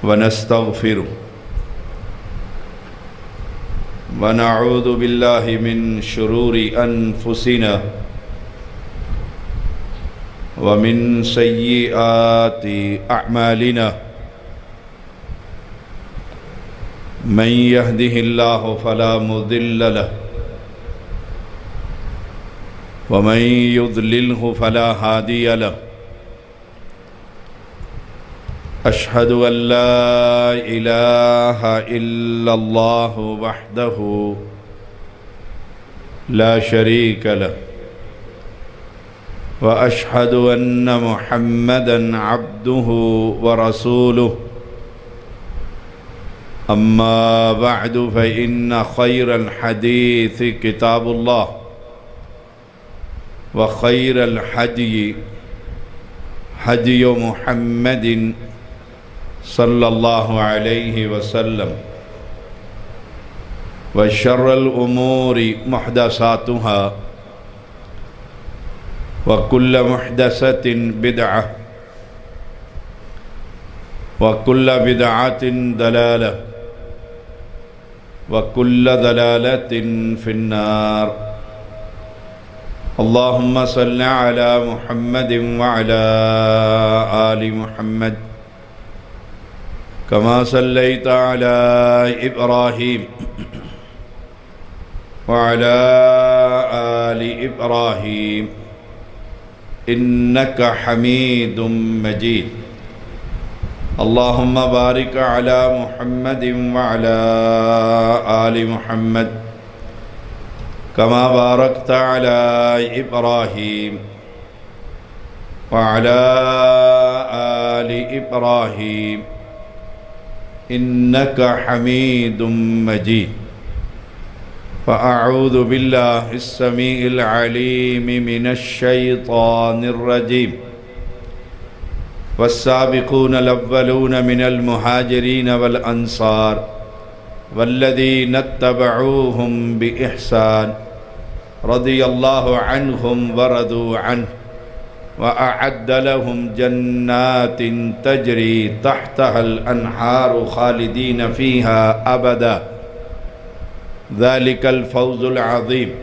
ونستغفره ونعوذ بالله من شرور أنفسنا ومن سيئات أعمالنا من يهده الله فلا مضل له ومن يضلله فلا هادي له أشهد أن لا إله إلا الله وحده لا شريك له وأشهد أن محمدًا عبده ورسوله أما بعد فإن خير الحديث كتاب الله وخير الهدي هدي محمد صلى الله عليه وسلم وشر الأمور محدثاتها وكل محدثة بدعة وكل بدعة ضلالة وكل ضلالة في النار اللهم صل على محمد وعلى آل محمد كما صليت على إبراهيم وعلى آل إبراهيم إنك حميد مجيد اللهم بارك على محمد وعلى آل محمد كما باركت على إبراهيم وعلى آل إبراهيم إنك حميد مجيد فأعوذ بالله السميع العليم من الشيطان الرجيم والسابقون الأولون من المهاجرين والأنصار والذين اتبعوهم بإحسان رضي الله عنهم ورضوا عنه وأعد لهم جنات تجري تحتها الأنهار خالدين فيها أبدا ذلك الفوز العظيم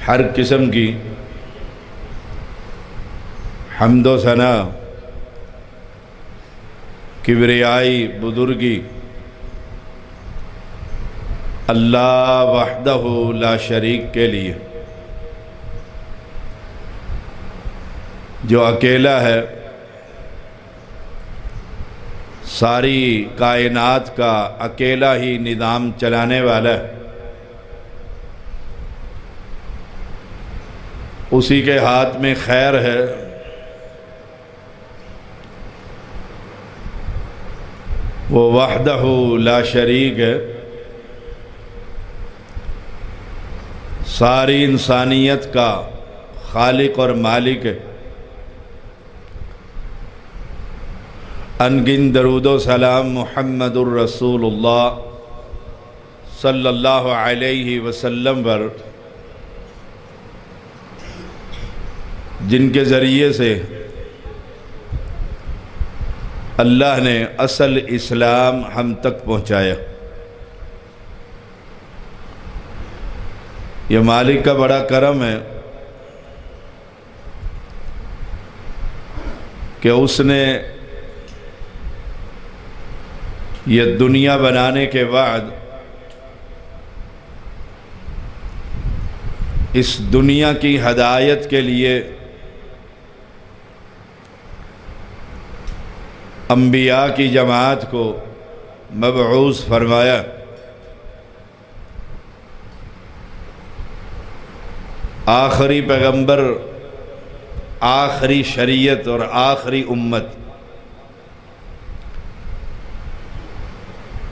ہر قسم کی حمد و ثنا کبریائی بزرگی اللہ وحدہ لا شریک کے لیے جو اکیلا ہے ساری کائنات کا اکیلا ہی نظام چلانے والا ہے اسی کے ہاتھ میں خیر ہے وہ وحدہ لا شریک ہے ساری انسانیت کا خالق اور مالک ہے انگن درود و سلام محمد الرسول اللہ صلی اللہ علیہ وسلم پر جن کے ذریعے سے اللہ نے اصل اسلام ہم تک پہنچایا یہ مالک کا بڑا کرم ہے کہ اس نے یہ دنیا بنانے کے بعد اس دنیا کی ہدایت کے لیے انبیاء کی جماعت کو مبعوث فرمایا آخری پیغمبر آخری شریعت اور آخری امت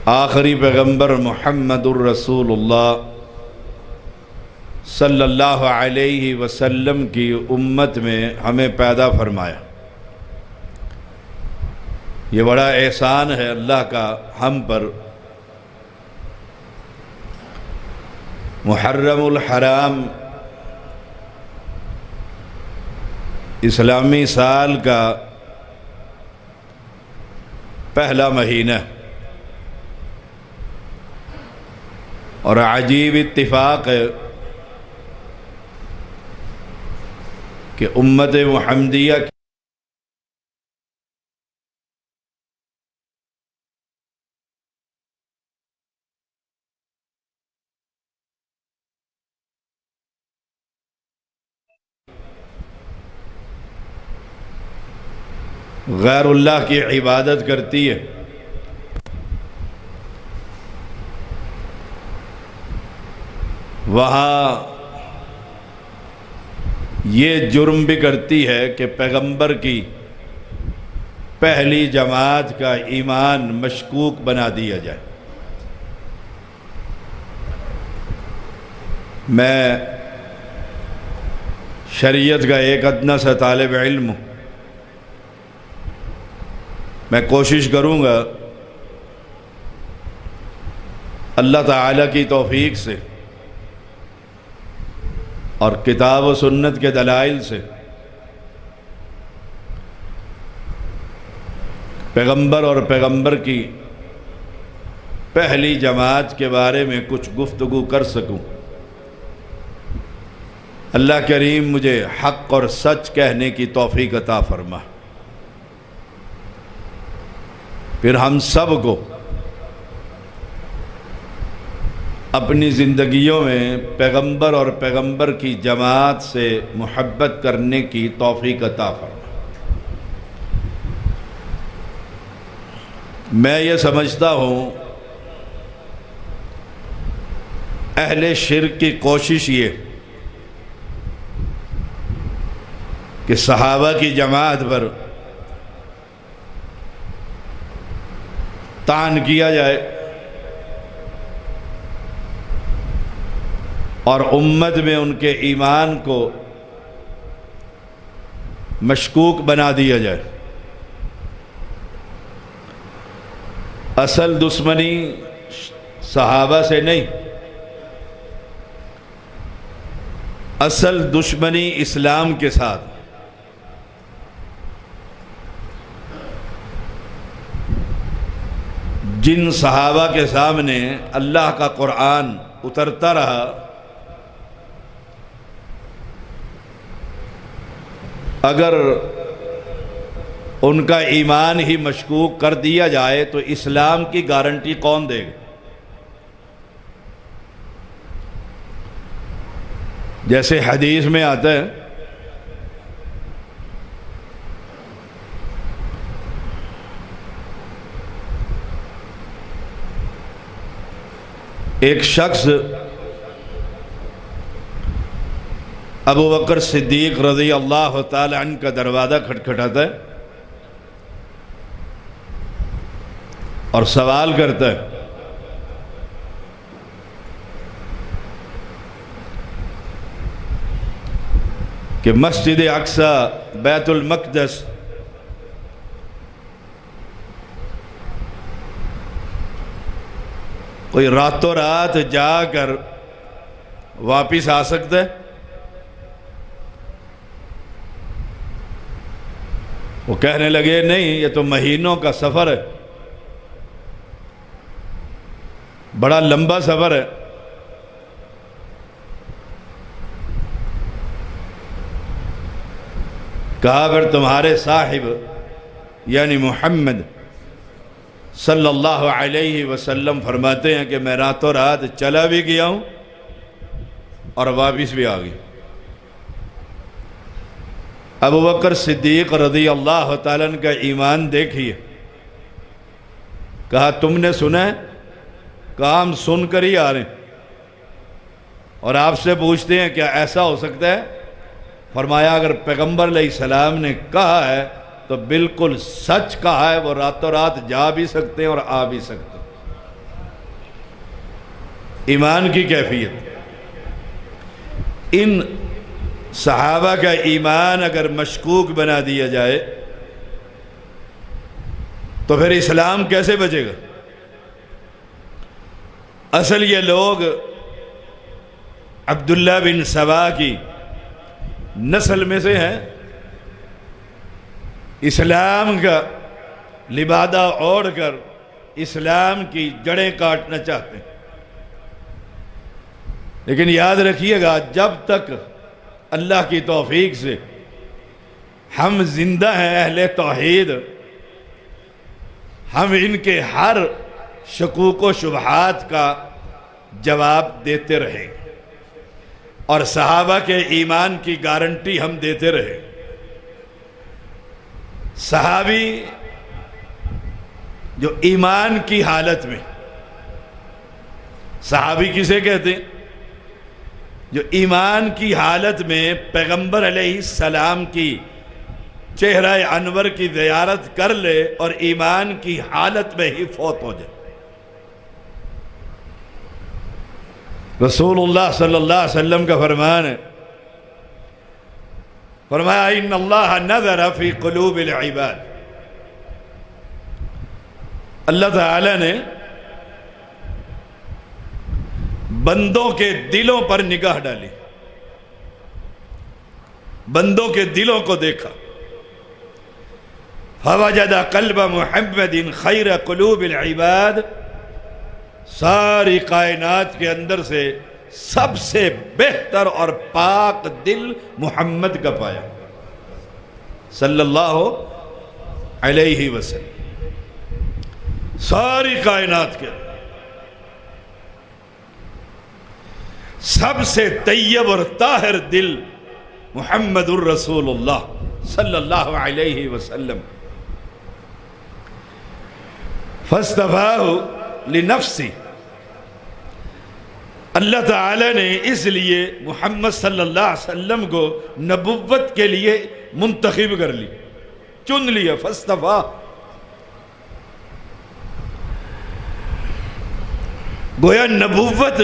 آخری پیغمبر محمد الرسول اللہ صلی اللہ علیہ وسلم کی امت میں ہمیں پیدا فرمایا یہ بڑا احسان ہے اللہ کا ہم پر محرم الحرام اسلامی سال کا پہلا مہینہ، اور عجیب اتفاق ہے کہ امت محمدیہ غیر اللہ کی عبادت کرتی ہے، وہاں یہ جرم بھی کرتی ہے کہ پیغمبر کی پہلی جماعت کا ایمان مشکوک بنا دیا جائے۔ میں شریعت کا ایک ادنیٰ سا طالب علم ہوں، میں کوشش کروں گا اللہ تعالیٰ کی توفیق سے اور کتاب و سنت کے دلائل سے پیغمبر اور پیغمبر کی پہلی جماعت کے بارے میں کچھ گفتگو کر سکوں۔ اللہ کریم مجھے حق اور سچ کہنے کی توفیق عطا فرما، پھر ہم سب کو اپنی زندگیوں میں پیغمبر اور پیغمبر کی جماعت سے محبت کرنے کی توفیق عطا فرما۔ میں یہ سمجھتا ہوں اہل شرک کی کوشش یہ کہ صحابہ کی جماعت پر طعن کیا جائے اور امت میں ان کے ایمان کو مشکوک بنا دیا جائے۔ اصل دشمنی صحابہ سے نہیں، اصل دشمنی اسلام کے ساتھ۔ جن صحابہ کے سامنے اللہ کا قرآن اترتا رہا، اگر ان کا ایمان ہی مشکوک کر دیا جائے تو اسلام کی گارنٹی کون دے گا؟ جیسے حدیث میں آتا ہے ایک شخص ابو بکر صدیق رضی اللہ تعالی عنہ کا دروازہ کھٹکھٹاتا ہے اور سوال کرتا ہے کہ مسجد اقصی، بیت المقدس کوئی راتوں رات جا کر واپس آ سکتا ہے؟ وہ کہنے لگے نہیں، یہ تو مہینوں کا سفر ہے، بڑا لمبا سفر ہے۔ کہا پھر تمہارے صاحب یعنی محمد صلی اللہ علیہ وسلم فرماتے ہیں کہ میں راتوں رات چلا بھی گیا ہوں اور واپس بھی آ گیا۔ ابو بکر صدیق رضی اللہ تعالیٰ عنہ کا ایمان دیکھیے۔ کہا تم نے سنا ہے؟ کہا ہم سن کر ہی آ رہے ہیں، اور آپ سے پوچھتے ہیں کیا ایسا ہو سکتا ہے؟ فرمایا اگر پیغمبر علیہ السلام نے کہا ہے تو بالکل سچ کہا ہے، وہ راتوں رات جا بھی سکتے ہیں اور آ بھی سکتے ہیں۔ ایمان کی کیفیت، ان صحابہ کا ایمان اگر مشکوک بنا دیا جائے تو پھر اسلام کیسے بچے گا؟ اصل یہ لوگ عبداللہ بن سبا کی نسل میں سے ہیں، اسلام کا لبادہ اوڑھ کر اسلام کی جڑیں کاٹنا چاہتے ہیں۔ لیکن یاد رکھیے گا، جب تک اللہ کی توفیق سے ہم زندہ ہیں اہل توحید، ہم ان کے ہر شکوک و شبہات کا جواب دیتے رہیں اور صحابہ کے ایمان کی گارنٹی ہم دیتے رہیں۔ صحابی جو ایمان کی حالت میں، صحابی کسے کہتے ہیں؟ جو ایمان کی حالت میں پیغمبر علیہ السلام کی چہرہ انور کی زیارت کر لے اور ایمان کی حالت میں ہی فوت ہو جائے۔ رسول اللہ صلی اللہ علیہ وسلم کا فرمان ہے، فرمایا ان اللہ نظر فی قلوب العباد، اللہ تعالی نے بندوں کے دلوں پر نگاہ ڈالی، بندوں کے دلوں کو دیکھا، فوجد قلب محمد خیر قلوب العباد، ساری کائنات کے اندر سے سب سے بہتر اور پاک دل محمد کا پایا صلی اللہ علیہ وسلم۔ ساری کائنات کے اندر سب سے طیب اور طاہر دل محمد الرسول اللہ صلی اللہ علیہ وسلم۔ فاصطفاہ لنفسی، اللہ تعالی نے اس لیے محمد صلی اللہ علیہ وسلم کو نبوت کے لیے منتخب کر لی، چن لیا۔ فاصطفاہ، گویا نبوت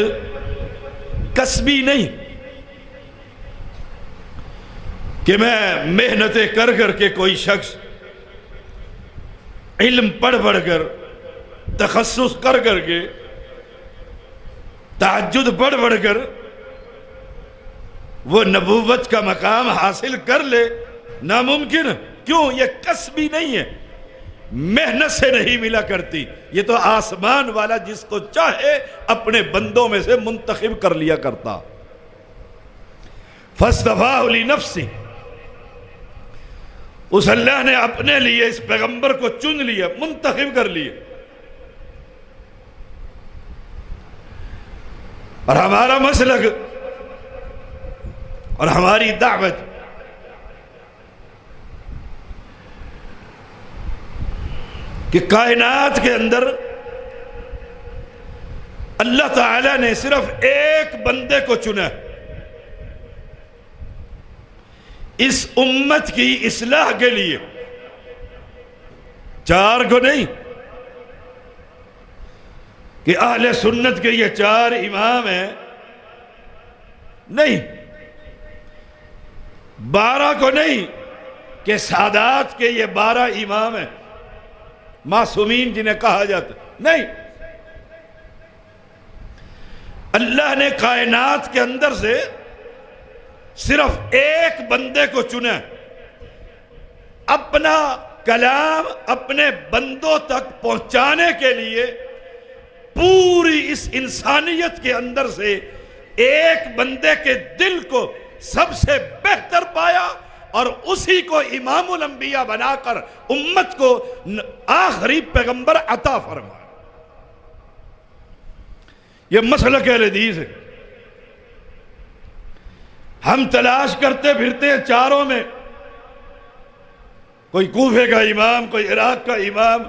کسبی نہیں کہ میں محنتیں کر کر کے کوئی شخص علم پڑھ کر تخصص کر کے تہجد پڑھ کر وہ نبوت کا مقام حاصل کر لے، ناممکن۔ کیوں؟ یہ کسبی نہیں ہے، محنت سے نہیں ملا کرتی، یہ تو آسمان والا جس کو چاہے اپنے بندوں میں سے منتخب کر لیا کرتا۔ فاصطفاہ لنفسی، اس اللہ نے اپنے لیے اس پیغمبر کو چن لیا، منتخب کر لیا۔ اور ہمارا مسلک اور ہماری دعوت کہ کائنات کے اندر اللہ تعالی نے صرف ایک بندے کو چنا، اس امت کی اصلاح کے لیے، چار کو نہیں کہ اہل سنت کے یہ چار امام ہیں، نہیں، 12 کو نہیں کہ سادات کے یہ 12 امام ہیں، معصومین جنہیں کہا جاتا، نہیں، اللہ نے کائنات کے اندر سے صرف ایک بندے کو چنا، اپنا کلام اپنے بندوں تک پہنچانے کے لیے پوری اس انسانیت کے اندر سے ایک بندے کے دل کو سب سے بہتر پایا اور اسی کو امام الانبیاء بنا کر امت کو آخری پیغمبر عطا فرمایا۔ یہ مسلک اہل حدیث ہے۔ ہم تلاش کرتے پھرتے ہیں چاروں میں، کوئی کوفے کا امام، کوئی عراق کا امام،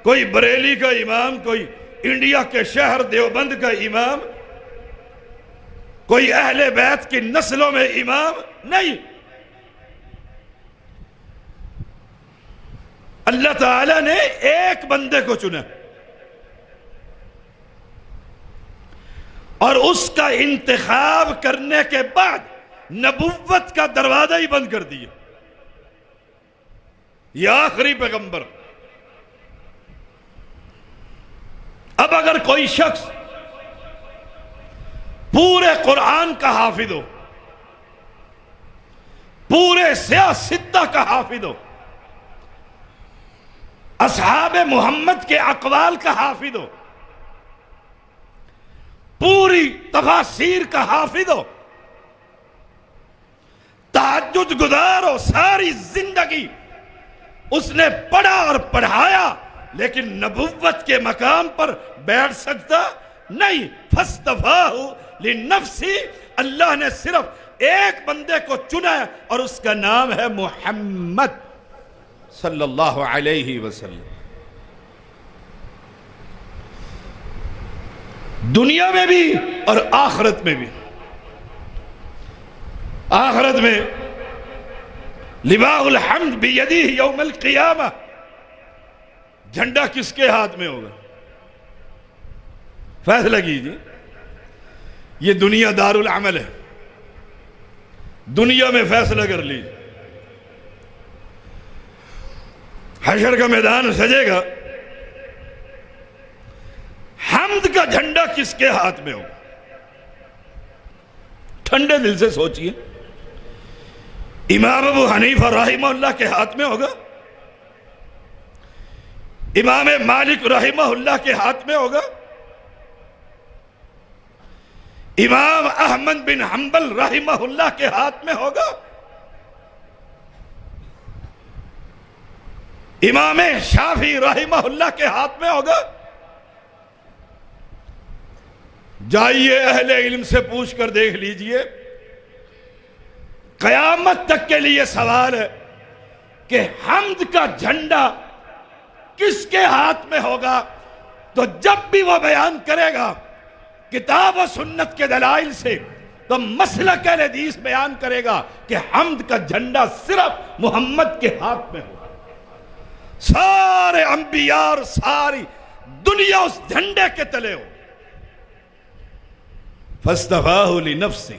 کوئی بریلی کا امام، کوئی انڈیا کے شہر دیوبند کا امام، کوئی اہل بیت کی نسلوں میں امام، نہیں، اللہ تعالی نے ایک بندے کو چنا اور اس کا انتخاب کرنے کے بعد نبوت کا دروازہ ہی بند کر دیا۔ یہ آخری پیغمبر۔ اب اگر کوئی شخص پورے قرآن کا حافظ ہو، پورے سیاستہ کا حافظ ہو، اصحاب محمد کے اقوال کا حافظ ہو، پوری تفاسیر کا حافظ ہو، تہجد گزار ہو، ساری زندگی اس نے پڑھا اور پڑھایا، لیکن نبوت کے مقام پر بیٹھ سکتا نہیں۔ فاصطفاہ لنفسی، اللہ نے صرف ایک بندے کو چنا ہے اور اس کا نام ہے محمد صلی اللہ علیہ وسلم۔ دنیا میں بھی اور آخرت میں بھی۔ آخرت میں لواء الحمد بیدہ یوم القیامہ، جھنڈا کس کے ہاتھ میں ہوگا؟ فیصلہ کیجیے۔ یہ دنیا دار العمل ہے، دنیا میں فیصلہ کر لیجیے۔ حشر کا میدان سجے گا، حمد کا جھنڈا کس کے ہاتھ میں ہوگا؟ ٹھنڈے دل سے سوچئے۔ امام ابو حنیفہ رحمہ اللہ کے ہاتھ میں ہوگا؟ امام مالک رحمہ اللہ کے ہاتھ میں ہوگا؟ امام احمد بن حنبل رحمہ اللہ کے ہاتھ میں ہوگا؟ امام شافعی رحمہ اللہ کے ہاتھ میں ہوگا؟ جائیے اہل علم سے پوچھ کر دیکھ لیجئے۔ قیامت تک کے لیے سوال ہے کہ حمد کا جھنڈا کس کے ہاتھ میں ہوگا، تو جب بھی وہ بیان کرے گا کتاب و سنت کے دلائل سے، تو مسلک اہل حدیث بیان کرے گا کہ حمد کا جھنڈا صرف محمد کے ہاتھ میں ہوگا۔ سارے انبیاء اور ساری دنیا اس جھنڈے کے تلے ہو۔ فاصطفاہ لنفسہ،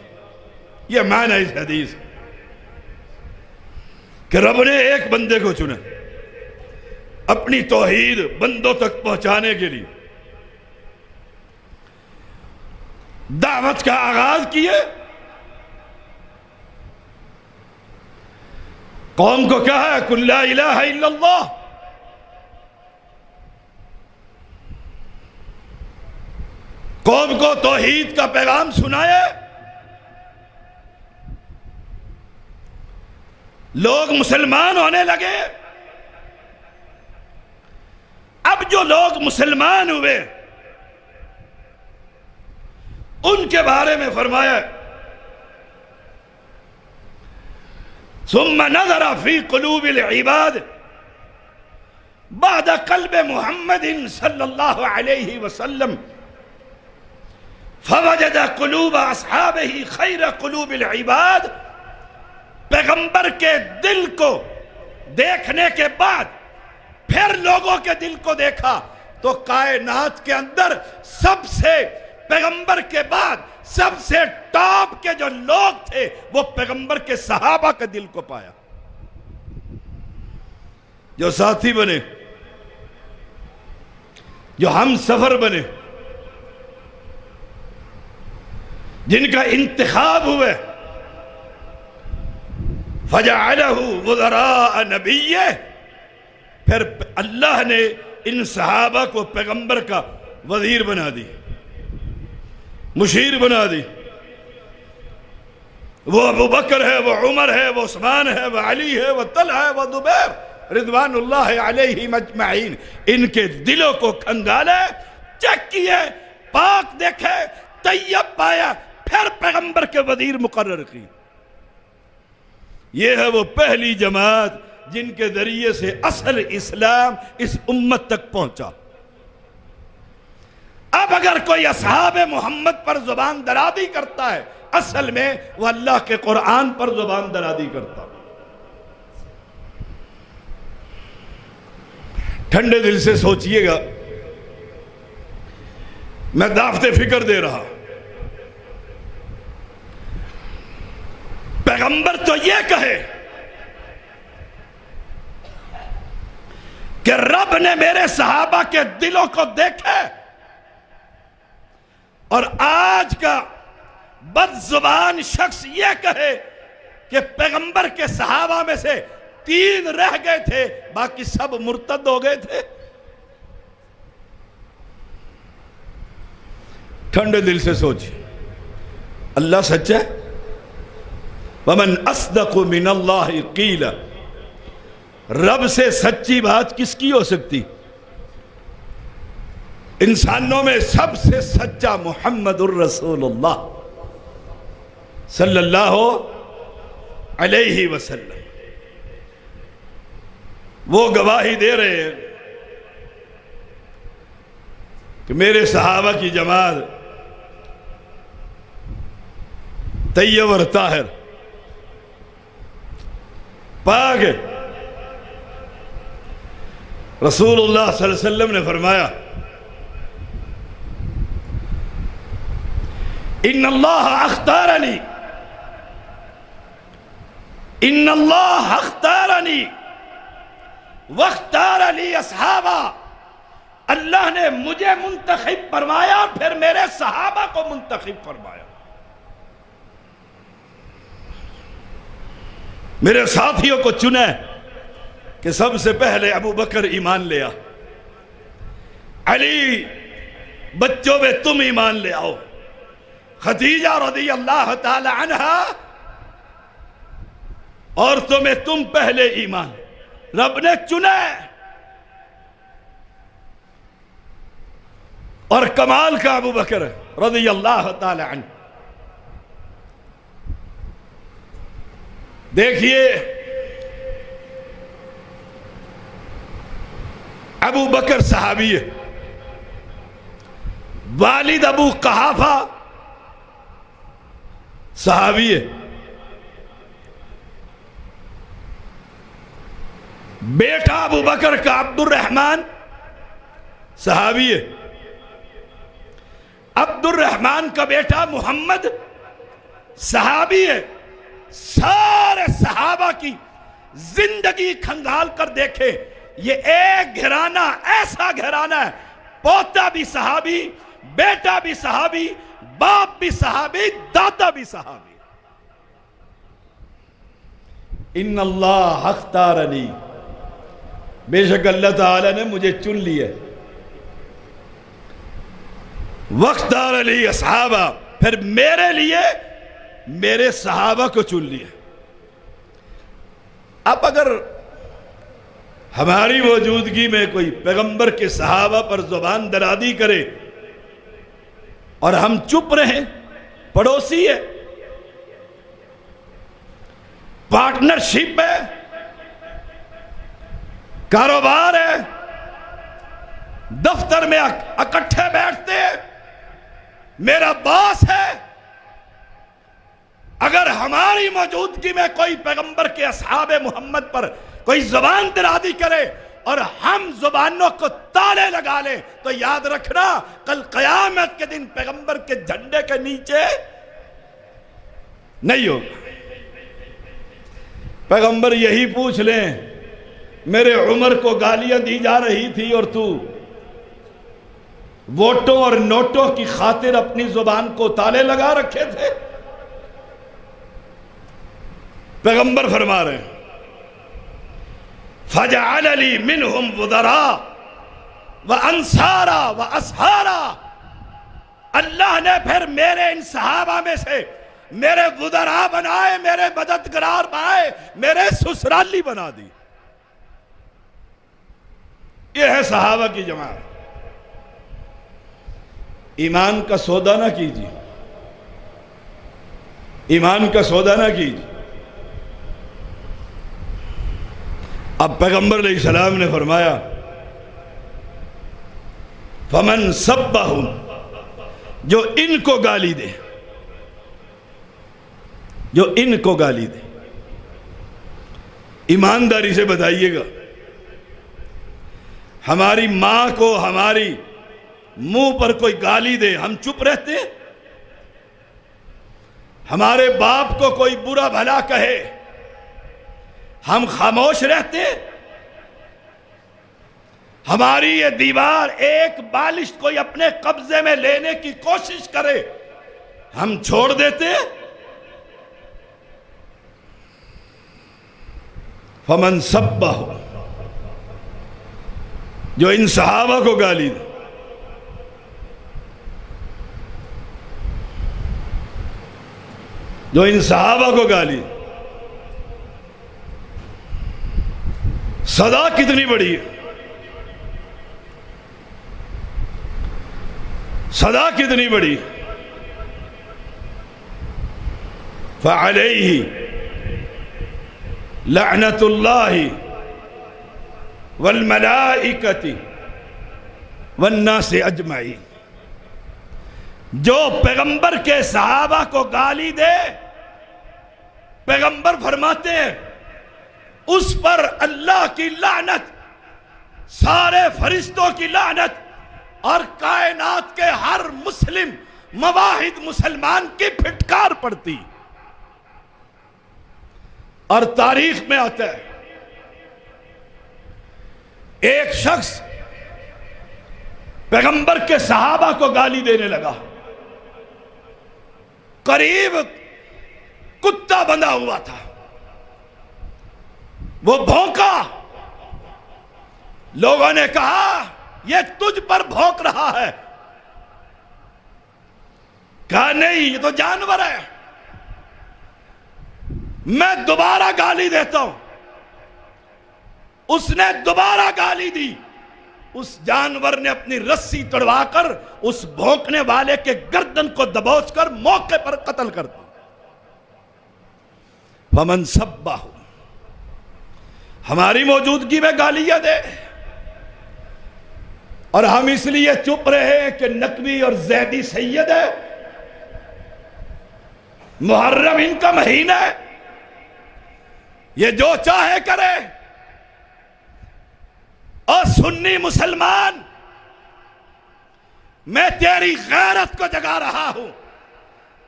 یہ معنی اس حدیث کہ رب نے ایک بندے کو چنا اپنی توحید بندوں تک پہنچانے کے لیے، دعوت کا آغاز کیے، قوم کو کہا قل لا الہ الا اللہ، قوم کو توحید کا پیغام سنائے، لوگ مسلمان ہونے لگے۔ اب جو لوگ مسلمان ہوئے ان کے بارے میں فرمایا ثم نظر فی قلوب العباد بعد قلب محمد صلی اللہ علیہ وسلم فوجد قلوب اصحابہ خیر قلوب العباد۔ پیغمبر کے دل کو دیکھنے کے بعد پھر لوگوں کے دل کو دیکھا تو کائنات کے اندر سب سے پیغمبر کے بعد سب سے ٹاپ کے جو لوگ تھے وہ پیغمبر کے صحابہ کے دل کو پایا، جو ساتھی بنے، جو ہم سفر بنے، جن کا انتخاب ہوئے۔ فَجَعَلَهُ وُزَرَاءَ نَبِيِّهِ، پھر اللہ نے ان صحابہ کو پیغمبر کا وزیر بنا دی، مشیر بنا دی۔ وہ ابو بکر ہے، وہ عمر ہے، وہ عثمان ہے، وہ علی ہے، وہ طلحہ ہے، وہ زبیر رضوان اللہ علیہم اجمعین۔ ان کے دلوں کو کھنگالے، چیک کیے، پاک دیکھے، طیب پایا، پھر پیغمبر کے وزیر مقرر کی۔ یہ ہے وہ پہلی جماعت جن کے ذریعے سے اصل اسلام اس امت تک پہنچا۔ اب اگر کوئی اصحاب محمد پر زبان درازی کرتا ہے، اصل میں وہ اللہ کے قرآن پر زبان درازی کرتا ہے۔ ٹھنڈے دل سے سوچئے گا، میں دعوت فکر دے رہا، پیغمبر تو یہ کہے کہ رب نے میرے صحابہ کے دلوں کو دیکھے، اور آج کا بد زبان شخص یہ کہے کہ پیغمبر کے صحابہ میں سے 3 رہ گئے تھے، باقی سب مرتد ہو گئے تھے۔ ٹھنڈے دل سے سوچ، اللہ سچ ہے؟ وَمَنْ أَصْدَقُ مِنَ اللَّهِ قِيلًا، رب سے سچی بات کس کی ہو سکتی؟ انسانوں میں سب سے سچا محمد الرسول اللہ صلی اللہ علیہ وسلم، وہ گواہی دے رہے ہیں کہ میرے صحابہ کی جماعت طیب اور طاہر پاک ہے۔ رسول اللہ صلی اللہ علیہ وسلم نے فرمایا ان اللہ اختارنی، ان اللہ اختارنی واختار لی اصحابہ، اللہ نے مجھے منتخب فرمایا پھر میرے صحابہ کو منتخب فرمایا۔ میرے ساتھیوں کو چنے کہ سب سے پہلے ابو بکر ایمان لیا، علی بچوں میں تم ایمان لے آؤ، خدیجہ رضی اللہ تعالی عنہا عورتوں میں تم پہلے ایمان، رب نے چنا اور کمال کا ابو بکر رضی اللہ تعالی عنہ۔ دیکھیے ابو بکر صحابی ہے، والد ابو قحافہ صحابی ہے، بیٹا ابو بکر کا عبد الرحمن صحابی ہے، عبد الرحمن کا بیٹا محمد صحابی ہے۔ سارے صحابہ کی زندگی کھنگال کر دیکھے، یہ ایک گھرانہ ایسا گھرانہ ہے، پوتا بھی صحابی، بیٹا بھی صحابی، باپ بھی صحابی، دادا بھی صحابی۔ ان اللہ اختارنی، بے شک اللہ تعالی نے مجھے چن لیا، واختار لی اصحابہ، پھر میرے لیے میرے صحابہ کو چن لیا۔ اب اگر ہماری موجودگی میں کوئی پیغمبر کے صحابہ پر زبان درازی کرے اور ہم چپ رہیں، پڑوسی ہے، پارٹنرشپ ہے، کاروبار ہے، دفتر میں اکٹھے بیٹھتے ہیں، میرا باس ہے، اگر ہماری موجودگی میں کوئی پیغمبر کے اصحاب محمد پر کوئی زبان درازی کرے اور ہم زبانوں کو تالے لگا لیں تو یاد رکھنا کل قیامت کے دن پیغمبر کے جھنڈے کے نیچے نہیں ہوگا۔ پیغمبر یہی پوچھ لیں، میرے عمر کو گالیاں دی جا رہی تھی اور تو ووٹوں اور نوٹوں کی خاطر اپنی زبان کو تالے لگا رکھے تھے؟ پیغمبر فرما رہے ہیں فَجَعَلَ لِي مِنْهُمْ وُزَرَاءَ وَأَنصَارًا وَأَصْحَارًا، اللہ نے پھر میرے ان صحابہ میں سے میرے وزراء بنائے، میرے مددگار بنائے، میرے سسرالی بنا دی۔ یہ ہے صحابہ کی جماعت۔ ایمان کا سودا نہ کیجیے، ایمان کا سودا نہ کیجیے۔ اب پیغمبر علیہ السلام نے فرمایا فَمَنْ سَبَّهُمْ، جو ان کو گالی دے، جو ان کو گالی دے، ایمانداری سے بتائیے گا، ہماری ماں کو ہماری منہ پر کوئی گالی دے ہم چپ رہتے ہیں؟ ہمارے باپ کو کوئی برا بھلا کہے ہم خاموش رہتے؟ ہماری یہ دیوار ایک بالشت کوئی اپنے قبضے میں لینے کی کوشش کرے ہم چھوڑ دیتے؟ فمن سبہ، جو ان صحابہ کو گالی دے، جو ان صحابہ کو گالی دے، سزا کتنی بڑی ہے، سزا کتنی بڑی ہے۔ فعلیہ لعنت اللہ والملائکۃ والناس اجمعین، جو پیغمبر کے صحابہ کو گالی دے، پیغمبر فرماتے ہیں اس پر اللہ کی لعنت، سارے فرشتوں کی لعنت، اور کائنات کے ہر مسلم مواحد مسلمان کی پھٹکار پڑتی۔ اور تاریخ میں آتا ہے ایک شخص پیغمبر کے صحابہ کو گالی دینے لگا، قریب کتا بندھا ہوا تھا، وہ بھونکا، لوگوں نے کہا یہ تجھ پر بھونک رہا ہے، کہا نہیں یہ تو جانور ہے، میں دوبارہ گالی دیتا ہوں۔ اس نے دوبارہ گالی دی، اس جانور نے اپنی رسی تڑوا کر اس بھونکنے والے کے گردن کو دبوچ کر موقع پر قتل کر دیا۔ فمن سبہ، ہماری موجودگی میں گالیاں دے، اور ہم اس لیے چپ رہے کہ نقوی اور زیدی سید ہے، محرم ان کا مہینہ ہے، یہ جو چاہے کرے، اور سنی مسلمان میں تیری غیرت کو جگا رہا ہوں،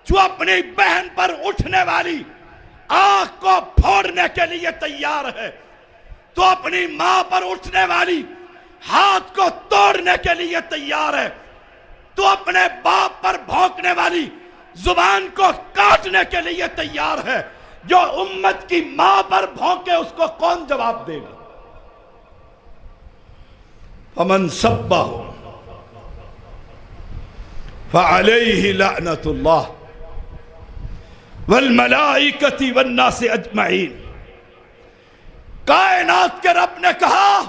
جو اپنی بہن پر اٹھنے والی آنکھ کو پھوڑنے کے لیے تیار ہے، تو اپنی ماں پر اٹھنے والی ہاتھ کو توڑنے کے لیے تیار ہے، تو اپنے باپ پر بھونکنے والی زبان کو کاٹنے کے لیے تیار ہے۔ جو امت کی ماں پر بھونکے اس کو کون جواب دے گا؟ فمن سبہ فعلیہ لعنت اللہ والملائکۃ والناس اجمعین، کائنات کے رب نے کہا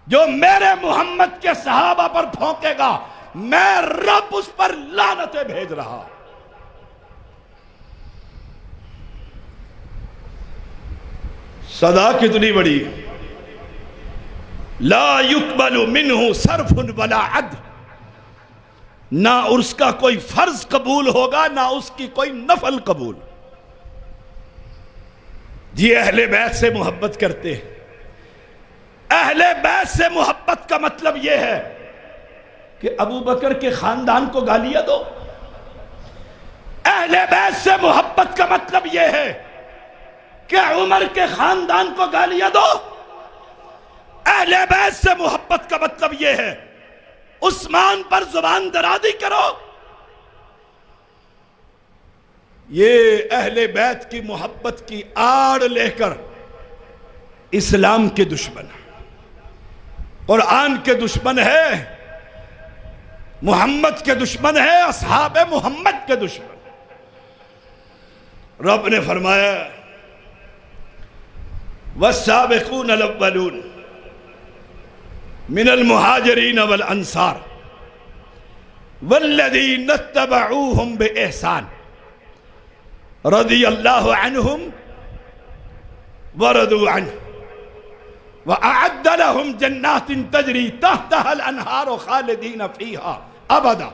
جو میرے محمد کے صحابہ پر بھونکے گا میں رب اس پر لعنتیں بھیج رہا۔ سزا کتنی بڑی، لا یقبل منہ صرف ولا عدل، نہ اس کا کوئی فرض قبول ہوگا نہ اس کی کوئی نفل قبول۔ جی اہل بیت سے محبت کرتے ہیں، اہل بیت سے محبت کا مطلب یہ ہے کہ ابو بکر کے خاندان کو گالیاں دو، اہل بیت سے محبت کا مطلب یہ ہے کہ عمر کے خاندان کو گالیاں دو، اہل بیت سے محبت کا مطلب یہ ہے عثمان پر زبان درازی کرو۔ یہ اہل بیت کی محبت کی آڑ لے کر اسلام کے دشمن، قرآن کے دشمن ہے، محمد کے دشمن ہے، اصحاب محمد کے دشمن۔ رب نے فرمایا والسابقون الاولون من المہاجرین والانصار والذین اتبعوہم بإحسان رضی اللہ عنہم ورضوا عنہ وأعد لهم جنات تجری تحتها الانہار خالدین فیہا ابدا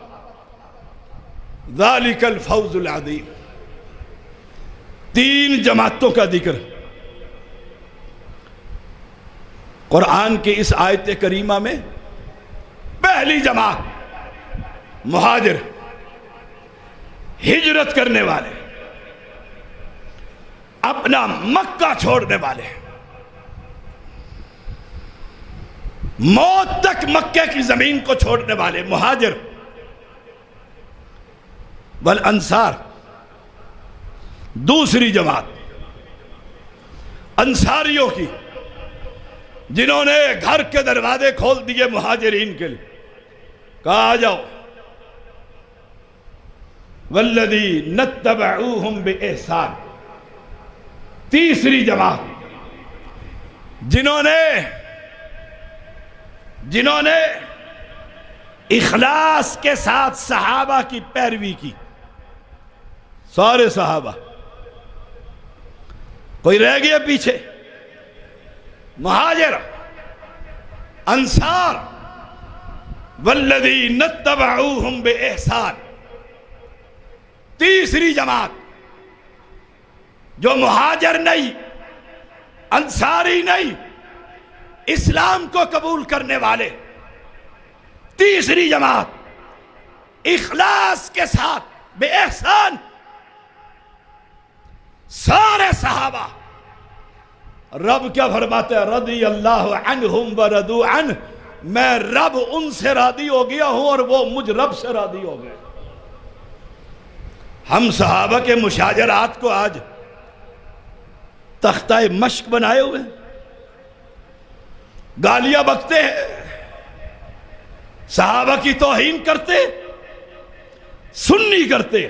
ذالک الفوز العظیم۔ تین جماعتوں کا ذکر قرآن کی اس آیت کریمہ میں۔ پہلی جماعت مہاجر، ہجرت کرنے والے، اپنا مکہ چھوڑنے والے، موت تک مکے کی زمین کو چھوڑنے والے مہاجر، والانصار دوسری جماعت، انصاریوں کی، جنہوں نے گھر کے دروازے کھول دیے مہاجرین کے لیے، کہا آ جاؤ، والذین اتبعوہم بإحسان، تیسری جماعت جنہوں نے اخلاص کے ساتھ صحابہ کی پیروی کی، سارے صحابہ، کوئی رہ گیا پیچھے؟ مہاجر، انصار، والذین اتبعوہم بإحسان، تیسری جماعت جو مہاجر نہیں، انصاری نہیں، اسلام کو قبول کرنے والے، تیسری جماعت اخلاص کے ساتھ بے احسان، سارے صحابہ۔ رب کیا فرماتے ہیں؟ رضی اللہ عنہم ورضوا عنہ، میں رب ان سے راضی ہو گیا ہوں اور وہ مجھ رب سے راضی ہو گئے۔ ہم صحابہ کے مشاجرات کو آج تختہ مشق بنائے ہوئے، گالیاں بکتے ہیں، صحابہ کی توہین کرتے، سنی کرتے،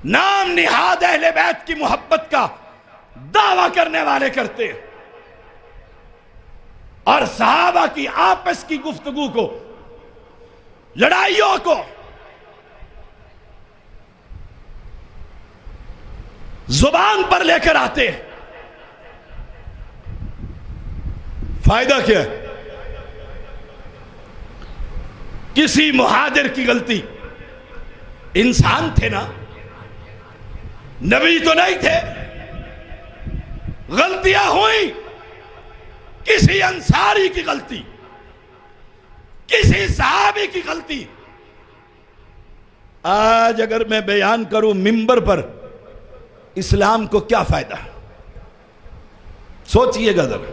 نام نہاد اہل بیت کی محبت کا دعویٰ کرنے والے کرتے، اور صحابہ کی آپس کی گفتگو کو، لڑائیوں کو زبان پر لے کر آتے۔ فائدہ کیا ہے؟ کسی مہاجر کی غلطی، انسان تھے نا، نبی تو نہیں تھے، غلطیاں ہوئیں، کسی انصاری کی غلطی، کسی صحابی کی غلطی، آج اگر میں بیان کروں منبر پر، اسلام کو کیا فائدہ؟ سوچئے گا ذرا،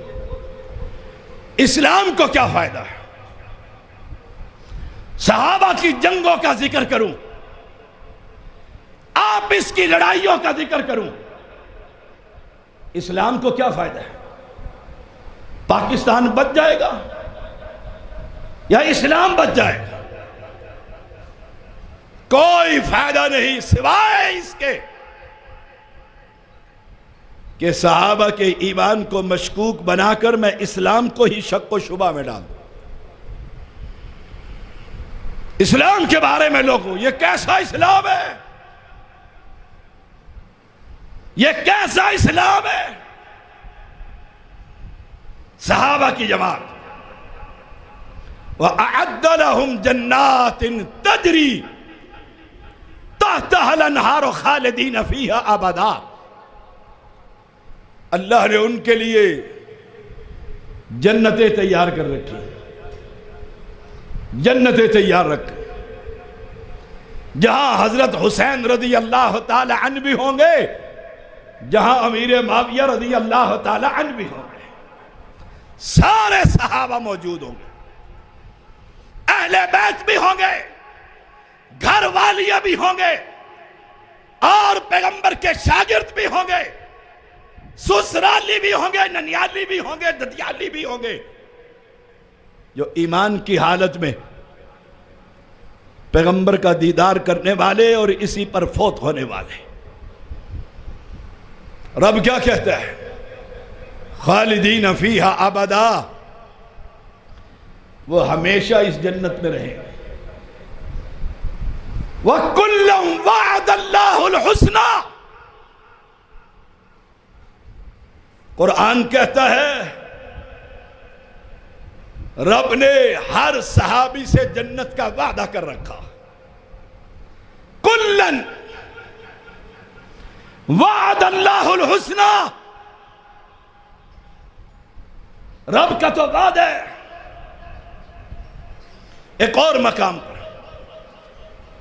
اسلام کو کیا فائدہ ہے؟ صحابہ کی جنگوں کا ذکر کروں، آپس کی لڑائیوں کا ذکر کروں، اسلام کو کیا فائدہ ہے؟ پاکستان بچ جائے گا یا اسلام بچ جائے گا؟ کوئی فائدہ نہیں سوائے اس کے کہ صحابہ کے ایمان کو مشکوک بنا کر میں اسلام کو ہی شک و شبہ میں ڈال دوں۔ اسلام کے بارے میں لوگوں، یہ کیسا اسلام ہے؟ یہ کیسا اسلام ہے؟ صحابہ کی جماعت، وَأَعَدَّ لَهُمْ جَنَّاتٍ تَجْرِي تَحْتَهَا الْأَنْهَارُ خَالِدِينَ فِيهَا أَبَدًا، اللہ نے ان کے لیے جنتیں تیار کر رکھی، جنتیں تیار رکھی، جہاں حضرت حسین رضی اللہ تعالی عنہ بھی ہوں گے، جہاں امیر معاویہ رضی اللہ تعالی عنہ بھی ہوں گے، سارے صحابہ موجود ہوں گے، اہل بیت بھی ہوں گے، گھر والیاں بھی ہوں گے، اور پیغمبر کے شاگرد بھی ہوں گے، سسرالی بھی ہوں گے، ننیالی بھی ہوں گے، ددیالی بھی ہوں گے، جو ایمان کی حالت میں پیغمبر کا دیدار کرنے والے اور اسی پر فوت ہونے والے۔ رب کیا کہتا ہے؟ خالدین فیہا ابدا، وہ ہمیشہ اس جنت میں رہیں گے۔ وَكُلًّا وَعَدَ اللَّهُ الْحُسْنَى، قرآن کہتا ہے رب نے ہر صحابی سے جنت کا وعدہ کر رکھا۔ کلن وعد اللہ الحسنى، رب کا تو وعدہ ہے۔ ایک اور مقام پر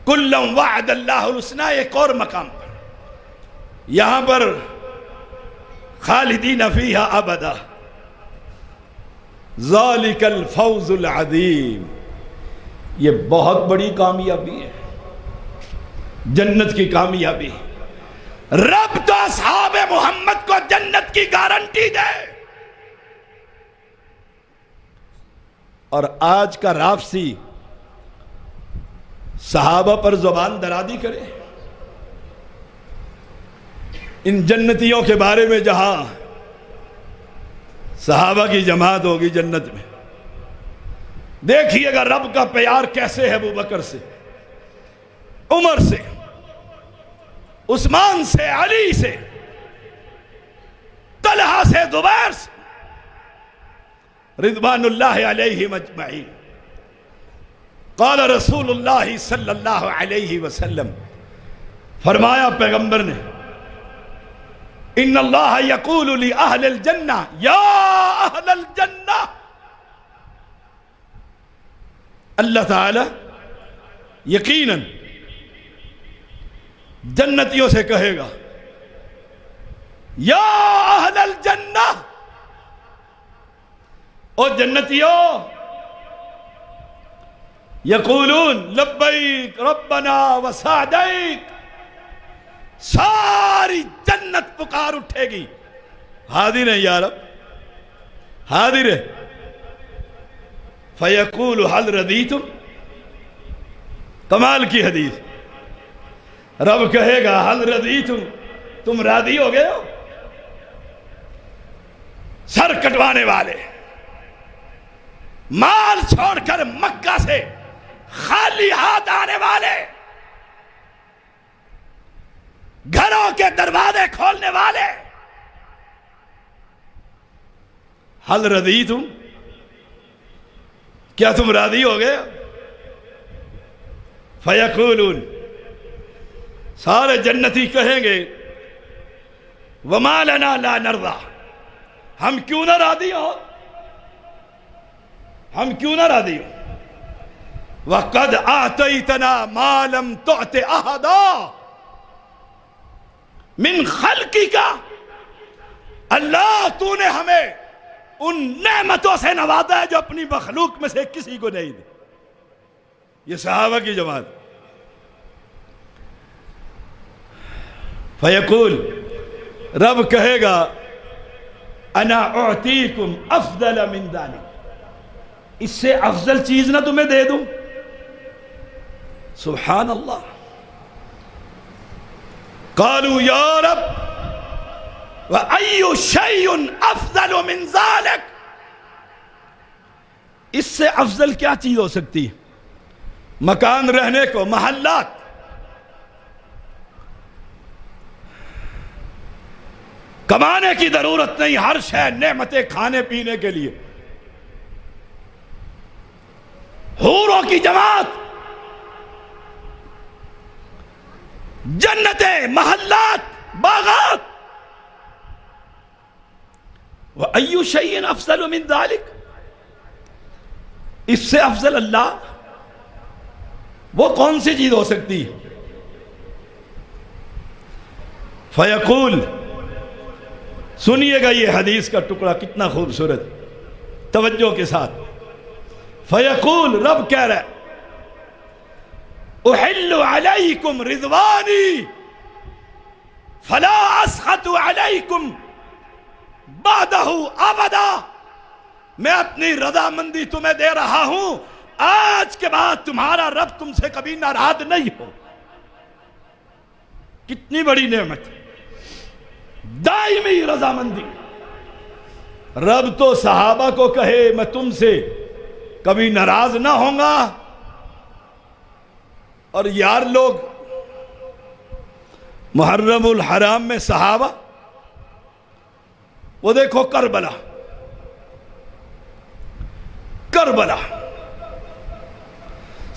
کلن وعد اللہ الحسنى، ایک اور مقام پر یہاں پر خالدین فیہا ابدا، ذالک الفوز العظیم، یہ بہت بڑی کامیابی ہے، جنت کی کامیابی۔ رب تو اصحاب محمد کو کو جنت کی گارنٹی دے، اور آج کا رافضی صحابہ پر زبان درازی کرے؟ ان جنتیوں کے بارے میں جہاں صحابہ کی جماعت ہوگی جنت میں، دیکھیے گا رب کا پیار کیسے ہے ابو بکر سے، عمر سے، عثمان سے، علی سے، طلحہ سے، زبیر سے، رضوان اللہ علیہم اجمعین۔ قال رسول اللہ صلی اللہ علیہ وسلم، فرمایا پیغمبر نے، ان اللہ یقول لأہل الجنہ یا اہل الجنہ، اللہ تعالی یقیناً جنتیوں سے کہے گا، یا اہل الجنہ، او جنتیوں، یقولون لبیک ربنا وسعدیک، ساری جنت پکار اٹھے گی، حاضر ہیں یا رب، حاضر ہے۔ فیقول حل رضیتم، کمال کی حدیث، رب کہے گا حل رضیتم، تم راضی ہو گئے ہو؟ سر کٹوانے والے، مال چھوڑ کر مکہ سے خالی ہاتھ آنے والے، گھروں کے دروازے کھولنے والے، حل رضیتم، کیا تم راضی ہو گئے؟ فیقولون، سارے جنتی کہیں گے، وما لنا لا نرضى، ہم کیوں نہ راضی ہو، ہم کیوں نہ راضی ہو؟ وَقَدْ آتَيْتَنَا مَا لَمْ تُعْتِ أَحَدًا من خلقِكَ، اللہ تو نے ہمیں ان نعمتوں سے نوازا ہے جو اپنی مخلوق میں سے کسی کو نہیں دی۔ یہ صحابہ کی جماعت۔ فیقول، رب کہے گا انا اعطیکم افضل من ذلک، اس سے افضل چیز نہ تمہیں دے دوں؟ سبحان اللہ۔ قالوا یا رب وَأَيُّ شَيْءٌ أَفْضَلُ مِنْ ذَلِكَ، اس سے افضل کیا چیز ہو سکتی ہے؟ مکان رہنے کو، محلات، کمانے کی ضرورت نہیں، ہر شے نعمتیں کھانے پینے کے لیے، حوروں کی جماعت، جنتیں، محلات، باغات۔ وَأَيُّ شَيْءٍ أَفْضَلُ مِنْ ذَلِكَ، اس سے افضل اللہ، وہ کون سی چیز ہو سکتی ہے؟ فیقول، سنیے گا یہ حدیث کا ٹکڑا کتنا خوبصورت، توجہ کے ساتھ۔ فیقول، رب کہہ رہا ہے، احل علیکم رضوانی فلا اسخط علیکم بعدہ ابدا، میں اپنی رضامندی تمہیں دے رہا ہوں، آج کے بعد تمہارا رب تم سے کبھی ناراض نہیں ہو۔ کتنی بڑی نعمت، دائمی رضامندی۔ رب تو صحابہ کو کہے میں تم سے کبھی ناراض نہ ہوں گا، اور یار لوگ محرم الحرام میں صحابہ، وہ دیکھو کربلا، کربلا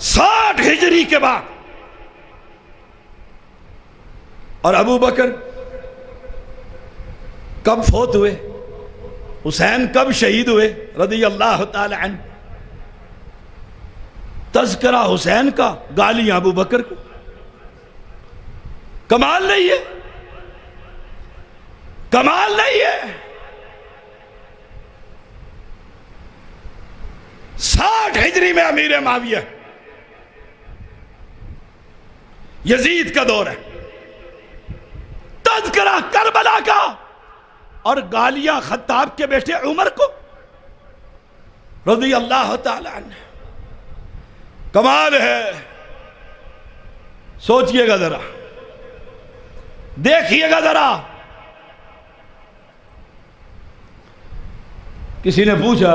60 ہجری کے بعد، اور ابو بکر کب فوت ہوئے، حسین کب شہید ہوئے رضی اللہ تعالی عنہ، تذکرہ حسین کا، گالیاں ابو بکر کو۔ کمال نہیں ہے، کمال نہیں ہے۔ 60 ہجری میں امیر معاویہ، یزید کا دور ہے، تذکرہ کربلا کا، اور گالیاں خطاب کے بیٹے عمر کو رضی اللہ تعالی عنہ. کمال ہے. سوچئے گا ذرا، دیکھئے گا ذرا. کسی نے پوچھا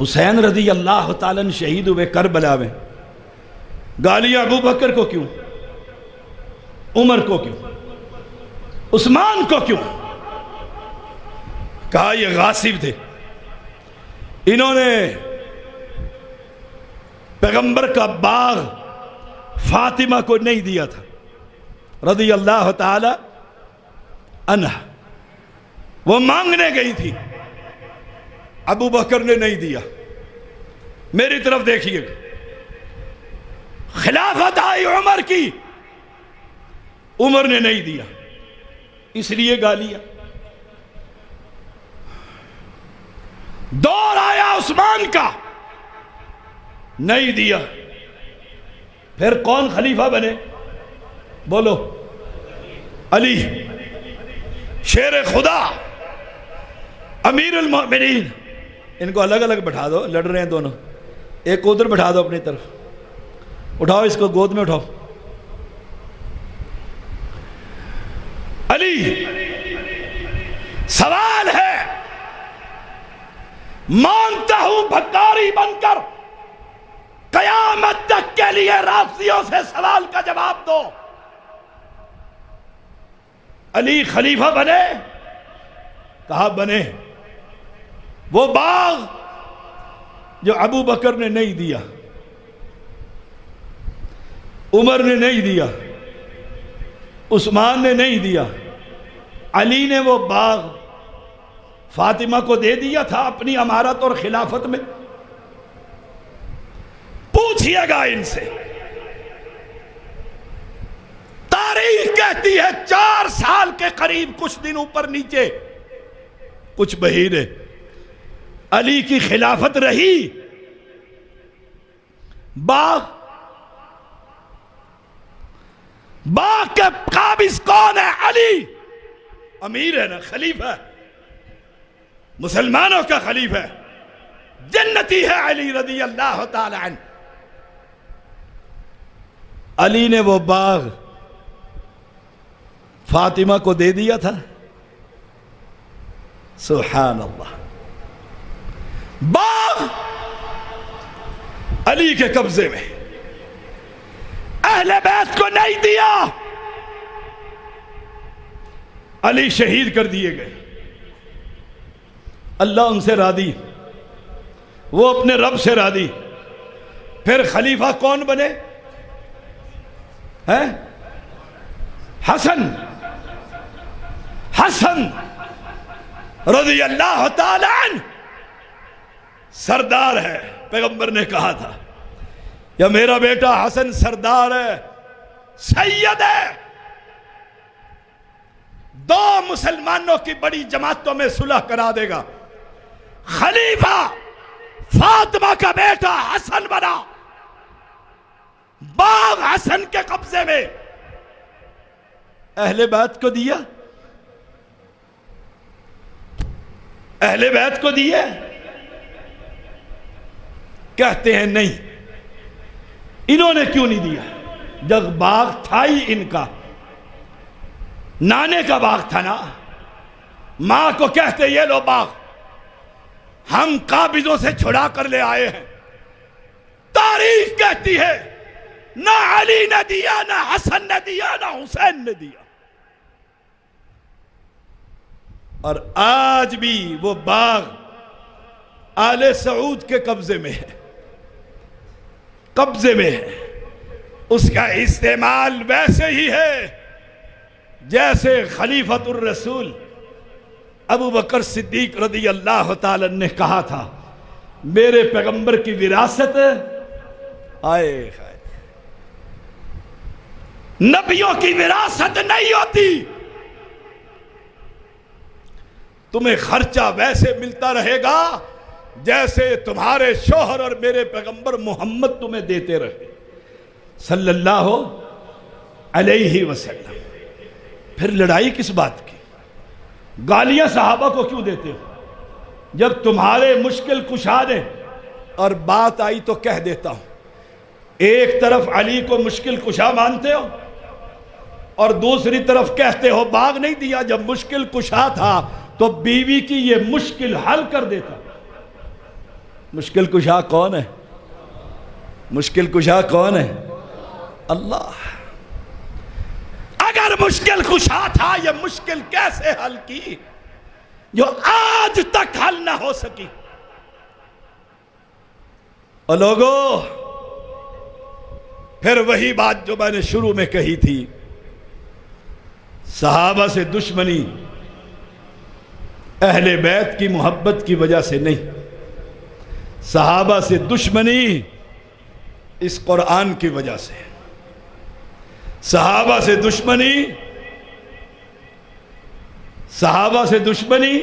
حسین رضی اللہ تعالیٰ عنہ شہید ہوئے کربلا میں، گالیاں ابو بکر کو کیوں، عمر کو کیوں، عثمان کو کیوں؟ کہا یہ غاصب تھے، انہوں نے پیغمبر کا باغ فاطمہ کو نہیں دیا تھا رضی اللہ تعالی عنہ. وہ مانگنے گئی تھی، ابو بکر نے نہیں دیا. میری طرف دیکھیے، خلافت آئی عمر کی، عمر نے نہیں دیا، اس لیے گالیاں. دور آیا عثمان کا، نہیں دیا. پھر کون خلیفہ بنے؟ بولو. علی شیر خدا، امیر المؤمنین. ان کو الگ الگ بٹھا دو، لڑ رہے ہیں دونوں. ایک ادھر بٹھا دو اپنی طرف، اٹھاؤ اس کو گود میں اٹھاؤ. علی، سوال ہے، مانتا ہوں بھکاری بن کر قیامت تک کے لیے رافضیوں سے سوال کا جواب دو. علی خلیفہ بنے؟ کہا بنے. وہ باغ جو ابو بکر نے نہیں دیا، عمر نے نہیں دیا، عثمان نے نہیں دیا، علی نے وہ باغ فاطمہ کو دے دیا تھا اپنی امارت اور خلافت میں. پوچھئے گا ان سے. تاریخ کہتی ہے 4 سال کے قریب، کچھ دن اوپر نیچے، کچھ مہینے، علی کی خلافت رہی. باغ کے قابض کون ہے؟ علی. امیر ہے نا، خلیفہ ہے، مسلمانوں کا خلیفہ ہے، جنتی ہے علی رضی اللہ تعالی عنہ. علی نے وہ باغ فاطمہ کو دے دیا تھا. سبحان اللہ. باغ علی کے قبضے میں، اہل بیت کو نہیں دیا. علی شہید کر دیے گئے. اللہ ان سے راضی، وہ اپنے رب سے راضی. پھر خلیفہ کون بنے؟ ہیں؟ حسن رضی اللہ تعالی عنہ سردار ہے. پیغمبر نے کہا تھا یا میرا بیٹا حسن سردار ہے، سید ہے. 2 مسلمانوں کی بڑی جماعتوں میں صلح کرا دے گا. خلیفہ فاطمہ کا بیٹا حسن بنا. باغ حسن کے قبضے میں. اہل بیت کو دیا؟ اہل بیت کو دیے؟ کہتے ہیں نہیں. انہوں نے کیوں نہیں دیا؟ جب باغ تھا ہی ان کا، نانے کا باغ تھا نا. ماں کو کہتے یہ لو باغ ہم قابضوں سے چھڑا کر لے آئے ہیں. تاریخ کہتی ہے نہ علی نے دیا، نہ حسن نے دیا، نہ حسین نے دیا. اور آج بھی وہ باغ آل سعود کے قبضے میں ہے، قبضے میں ہے. اس کا استعمال ویسے ہی ہے جیسے خلیفۃ الرسول ابو بکر صدیق رضی اللہ تعالی نے کہا تھا میرے پیغمبر کی وراثت آئے نبیوں کی وراثت نہیں ہوتی. تمہیں خرچہ ویسے ملتا رہے گا جیسے تمہارے شوہر اور میرے پیغمبر محمد تمہیں دیتے رہے صلی اللہ علیہ وسلم. پھر لڑائی کس بات کی؟ گالیاں صحابہ کو کیوں دیتے ہو؟ جب تمہارے مشکل کشا نے اور بات آئی تو کہہ دیتا ہوں. ایک طرف علی کو مشکل کشا مانتے ہو اور دوسری طرف کہتے ہو باغ نہیں دیا جب مشکل کشا تھا تو بیوی کی یہ مشکل حل کر دیتا. مشکل کشا کون ہے؟ مشکل کشا کون ہے؟ اللہ. اگر مشکل کشا تھا یہ مشکل کیسے حل کی جو آج تک حل نہ ہو سکی؟ اور لوگوں پھر وہی بات جو میں نے شروع میں کہی تھی، صحابہ سے دشمنی اہل بیت کی محبت کی وجہ سے نہیں، صحابہ سے دشمنی اس قرآن کی وجہ سے، صحابہ سے دشمنی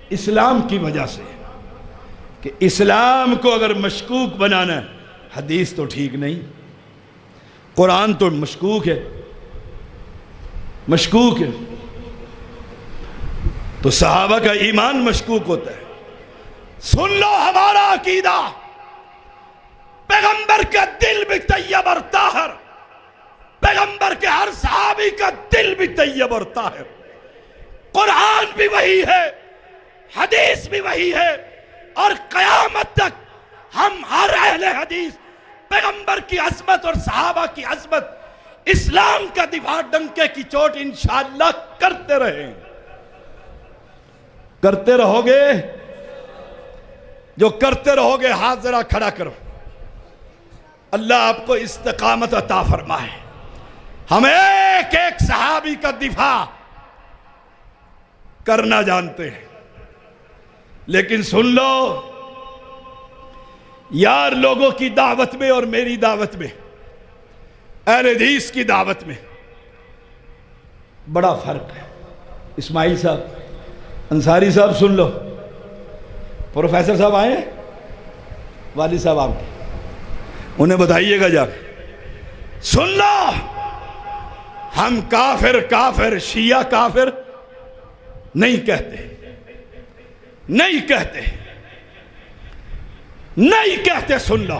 اسلام کی وجہ سے، کہ اسلام کو اگر مشکوک بنانا ہے، حدیث تو ٹھیک نہیں، قرآن تو مشکوک ہے، تو صحابہ کا ایمان مشکوک ہوتا ہے. سن لو ہمارا عقیدہ، پیغمبر کا دل بھی طیب اور طاہر، پیغمبر کے ہر صحابی کا دل بھی طیب اور طاہر، قرآن بھی وہی ہے، حدیث بھی وہی ہے، اور قیامت تک ہم ہر اہل حدیث پیغمبر کی عظمت اور صحابہ کی عظمت، اسلام کا دفاع ڈنکے کی چوٹ انشاءاللہ کرتے رہیں. کرتے رہو گے؟ جو کرتے رہو گے ہاتھ ذرا کھڑا کرو. اللہ آپ کو استقامت عطا فرمائے. ہم ایک ایک صحابی کا دفاع کرنا جانتے ہیں، لیکن سن لو یار، لوگوں کی دعوت میں اور میری دعوت میں، اہل حدیث کی دعوت میں بڑا فرق ہے. اسماعیل صاحب، انصاری صاحب سن لو، پروفیسر صاحب آئے ہیں، والد صاحب آپ کے، انہیں بتائیے گا جا کے. سن لو، ہم کافر شیعہ کافر نہیں کہتے، سن لو.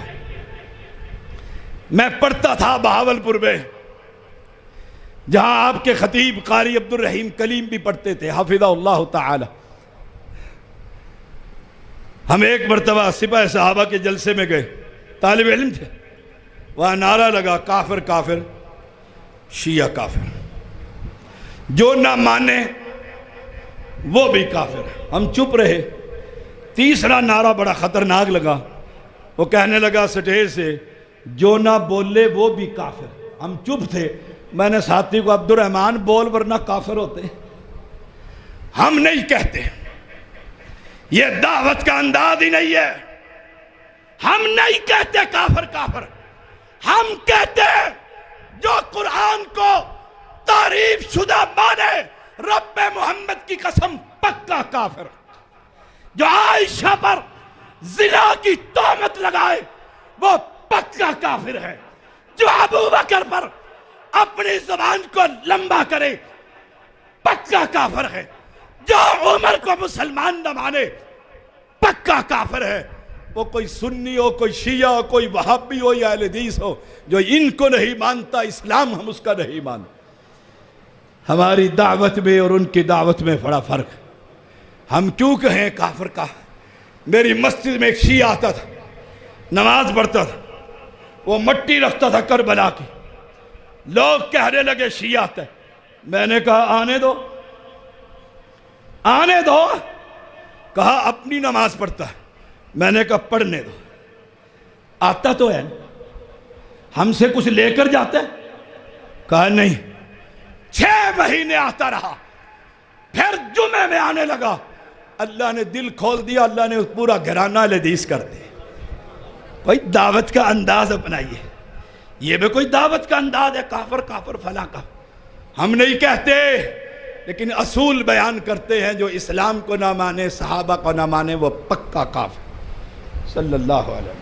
میں پڑھتا تھا بہاولپور میں، جہاں آپ کے خطیب قاری عبد الرحیم کلیم بھی پڑھتے تھے حفظہ اللہ تعالی. ہم ایک مرتبہ سپاہ صحابہ کے جلسے میں گئے، طالب علم تھے، وہاں نعرہ لگا کافر شیعہ کافر، جو نہ مانے وہ بھی کافر. ہم چپ رہے. تیسرا نعرہ بڑا خطرناک لگا، وہ کہنے لگا سٹیج سے، جو نہ بولے وہ بھی کافر. ہم چپ تھے. میں نے ساتھی کو، عبد الرحمن بول ورنہ کافر ہوتے. ہم نہیں کہتے، یہ دعوت کا انداز ہی نہیں ہے. ہم نہیں کہتے کافر، ہم کہتے جو قرآن کو تعریف شدہ مانے، رب محمد کی قسم پکا کافر. جو عائشہ پر زنا کی تہمت لگائے وہ پکا کافر ہے. جو ابو بکر پر اپنی زبان کو لمبا کرے پکا کافر ہے. جو عمر کو مسلمان نہ مانے پکا کافر ہے. وہ کوئی سنی ہو، کوئی شیعہ ہو، کوئی وہابی ہو یا اہل حدیث ہو، جو ان کو نہیں مانتا اسلام ہم اس کا نہیں مانتے. ہماری دعوت میں اور ان کی دعوت میں بڑا فرق ہے. ہم کیوں کہیں کافر کا؟ میری مسجد میں ایک شیعہ آتا تھا، نماز پڑھتا تھا، وہ مٹی رکھتا تھا کربلا کی. لوگ کہنے لگے شیعہ آتا ہے. میں نے کہا آنے دو. کہا اپنی نماز پڑھتا ہے. میں نے کہا پڑھنے دو. آتا تو ہے، ہم سے کچھ لے کر جاتا ہے؟ کہا نہیں. 6 مہینے آتا رہا، پھر جمعے میں آنے لگا. اللہ نے دل کھول دیا، اللہ نے پورا گھرانہ حدیث کر دیا. کوئی دعوت کا انداز اپنائیے. یہ بھی کوئی دعوت کا انداز ہے، کافر فلاں کا. ہم نہیں کہتے، لیکن اصول بیان کرتے ہیں. جو اسلام کو نہ مانے، صحابہ کو نہ مانے، وہ پکا کافر. صلی اللہ علیہ وسلم.